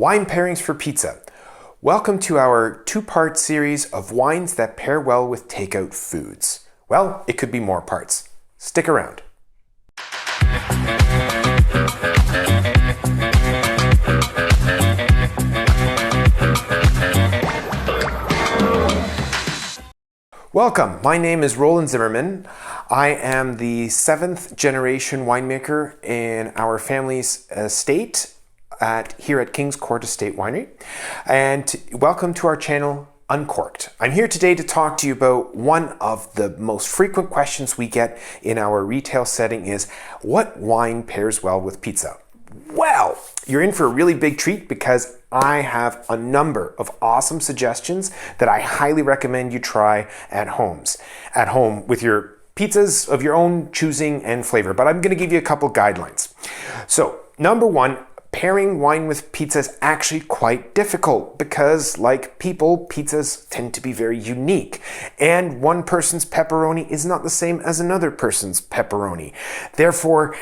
Wine pairings for pizza. Welcome to our two-part series of wines that pair well with takeout foods. Well, it could be more parts. Stick around. Welcome, my name is Roland Zimmerman. I am the 7th generation winemaker in our family's estate here at Court Estate Winery, and welcome to our channel Uncorked. I'm here today to talk to you about one of the most frequent questions we get in our retail setting is, what wine pairs well with pizza? Well, you're in for a really big treat because I have a number of awesome suggestions that I highly recommend you try at home with your pizzas of your own choosing and flavor, but I'm going to give you a couple guidelines. So, number one, pairing wine with pizza is actually quite difficult because, like people, pizzas tend to be very unique. And one person's pepperoni is not the same as another person's pepperoni. Therefore,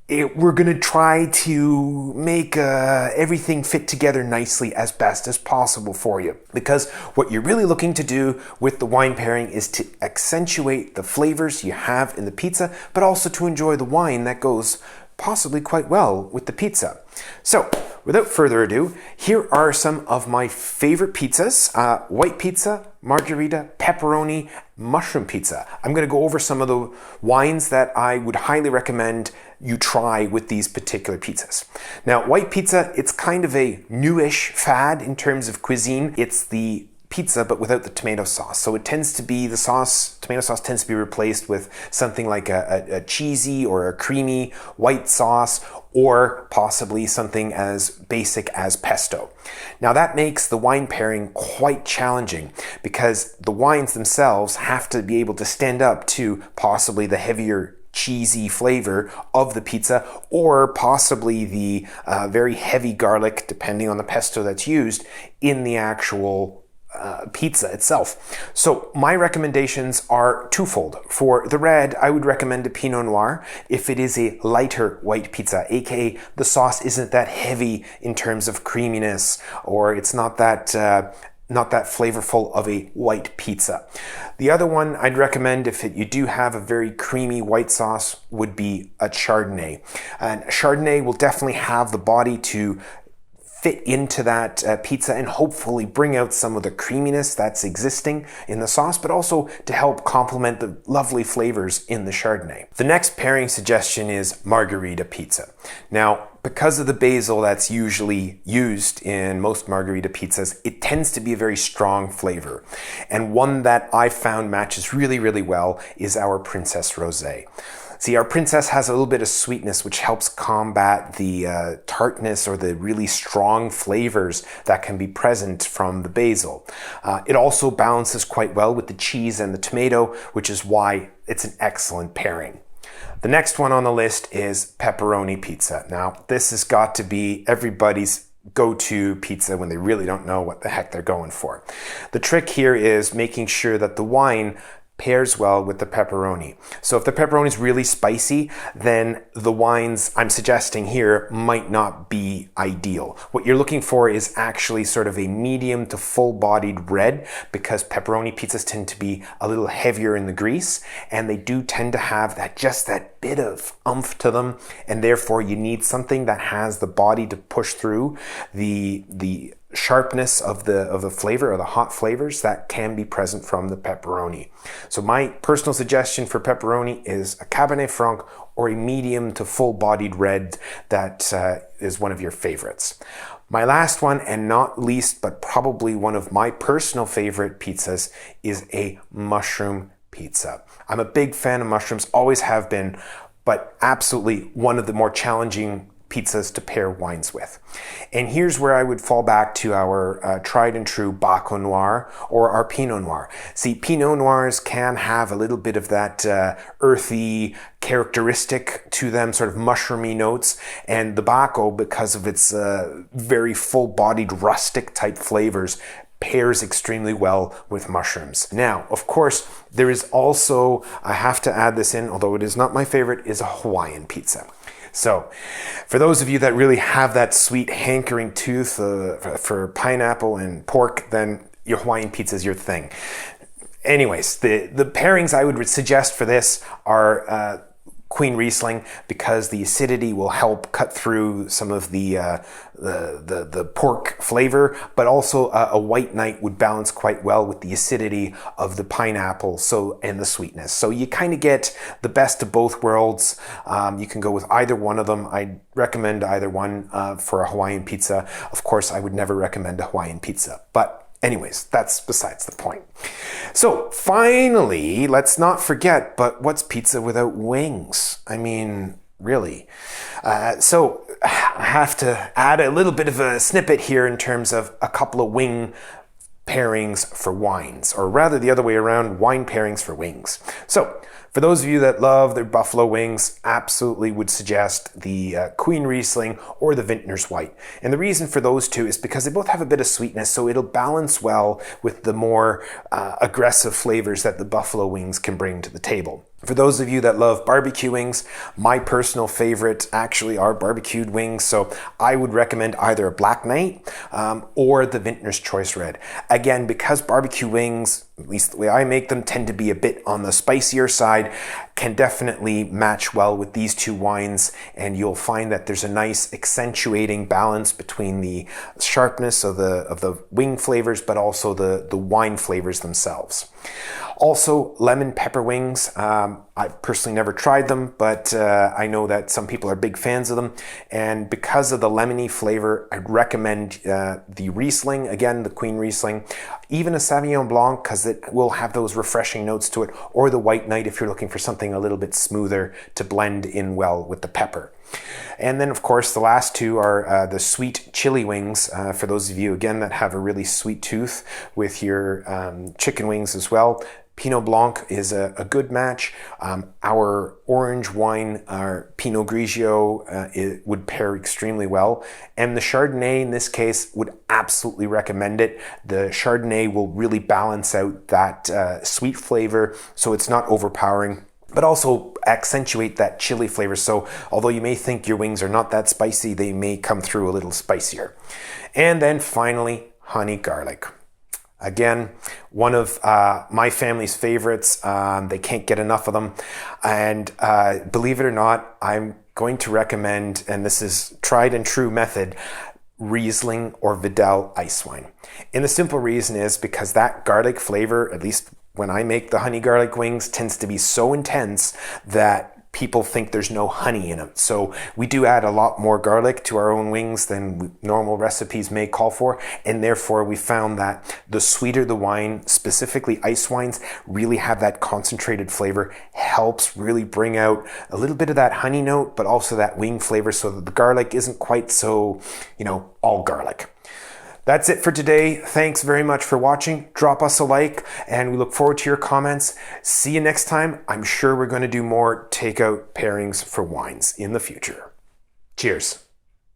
we're going to try to make everything fit together nicely as best as possible for you. Because what you're really looking to do with the wine pairing is to accentuate the flavors you have in the pizza, but also to enjoy the wine that goes possibly quite well with the pizza. So, without further ado, here are some of my favorite pizzas. White pizza, Margherita, pepperoni, mushroom pizza. I'm going to go over some of the wines that I would highly recommend you try with these particular pizzas. Now, white pizza, it's kind of a newish fad in terms of cuisine. It's the pizza but without the tomato sauce. So it tends to be, tomato sauce tends to be replaced with something like a cheesy or a creamy white sauce, or possibly something as basic as pesto. Now that makes the wine pairing quite challenging because the wines themselves have to be able to stand up to possibly the heavier cheesy flavor of the pizza, or possibly the very heavy garlic, depending on the pesto that's used in the actual pizza itself. So my recommendations are twofold. For the red, I would recommend a Pinot Noir if it is a lighter white pizza, aka the sauce isn't that heavy in terms of creaminess, or it's not that flavorful of a white pizza. The other one I'd recommend if you do have a very creamy white sauce would be a Chardonnay. And Chardonnay will definitely have the body to fit into that pizza and hopefully bring out some of the creaminess that's existing in the sauce, but also to help complement the lovely flavors in the Chardonnay. The next pairing suggestion is Margherita pizza. Now, because of the basil that's usually used in most Margherita pizzas, it tends to be a very strong flavor. And one that I found matches really, really well is our Princess Rosé. See, our Princess has a little bit of sweetness which helps combat the tartness or the really strong flavors that can be present from the basil. It also balances quite well with the cheese and the tomato, which is why it's an excellent pairing. The next one on the list is pepperoni pizza. Now, this has got to be everybody's go-to pizza when they really don't know what the heck they're going for. The trick here is making sure that the wine pairs well with the pepperoni. So if the pepperoni is really spicy, then the wines I'm suggesting here might not be ideal. What you're looking for is actually sort of a medium to full-bodied red, because pepperoni pizzas tend to be a little heavier in the grease, and they do tend to have just that bit of oomph to them, and therefore you need something that has the body to push through the sharpness of the flavor or the hot flavors that can be present from the pepperoni. So my personal suggestion for pepperoni is a Cabernet Franc or a medium to full-bodied red that is one of your favorites. My last one, and not least, but probably one of my personal favorite pizzas, is a mushroom pizza. I'm a big fan of mushrooms, always have been, but absolutely one of the more challenging pizzas to pair wines with. And here's where I would fall back to our tried and true Baco Noir or our Pinot Noir. See, Pinot Noirs can have a little bit of that earthy characteristic to them, sort of mushroomy notes, and the Baco, because of its very full-bodied rustic type flavors, pairs extremely well with mushrooms. Now, of course, there is also, I have to add this in, although it is not my favorite, is a Hawaiian pizza. So for those of you that really have that sweet hankering tooth for pineapple and pork, then your Hawaiian pizza is your thing. Anyways, the pairings I would suggest for this are Queen Riesling, because the acidity will help cut through some of the pork flavor, but also a white night would balance quite well with the acidity of the pineapple and the sweetness. So you kind of get the best of both worlds. You can go with either one of them. I recommend either one for a Hawaiian pizza. Of course, I would never recommend a Hawaiian pizza, but anyways, that's besides the point. So finally, let's not forget, but what's pizza without wings? I mean, really. So I have to add a little bit of a snippet here in terms of a couple of wing pairings for wines, or rather the other way around, wine pairings for wings. So for those of you that love their buffalo wings, absolutely would suggest the Queen Riesling or the Vintner's White. And the reason for those two is because they both have a bit of sweetness, so it'll balance well with the more aggressive flavors that the buffalo wings can bring to the table. For those of you that love barbecue wings, my personal favorite actually are barbecued wings, so I would recommend either a Black Knight or the Vintner's Choice Red. Again, because barbecue wings, at least the way I make them, tend to be a bit on the spicier side, can definitely match well with these two wines, and you'll find that there's a nice accentuating balance between the sharpness of the wing flavors, but also the wine flavors themselves. Also, lemon pepper wings. I've personally never tried them, but I know that some people are big fans of them. And because of the lemony flavor, I'd recommend the Riesling, again, the Queen Riesling, even a Sauvignon Blanc, because it will have those refreshing notes to it, or the White Knight if you're looking for something a little bit smoother to blend in well with the pepper. And then, of course, the last two are the sweet chili wings, for those of you, again, that have a really sweet tooth with your chicken wings as well. Pinot Blanc is a good match. Our orange wine, our Pinot Grigio, it would pair extremely well. And the Chardonnay, in this case, would absolutely recommend it. The Chardonnay will really balance out that sweet flavor, so it's not overpowering, but also accentuate that chili flavor. So although you may think your wings are not that spicy, they may come through a little spicier. And then finally, honey garlic. Again, one of my family's favorites. They can't get enough of them. And believe it or not, I'm going to recommend, and this is tried and true method, Riesling or Vidal ice wine. And the simple reason is because that garlic flavor, at least when I make the honey garlic wings, tends to be so intense that people think there's no honey in them. So we do add a lot more garlic to our own wings than normal recipes may call for. And therefore we found that the sweeter the wine, specifically ice wines, really have that concentrated flavor, helps really bring out a little bit of that honey note, but also that wing flavor, so that the garlic isn't quite so, all garlic. That's it for today. Thanks very much for watching. Drop us a like, and we look forward to your comments. See you next time. I'm sure we're going to do more takeout pairings for wines in the future. Cheers.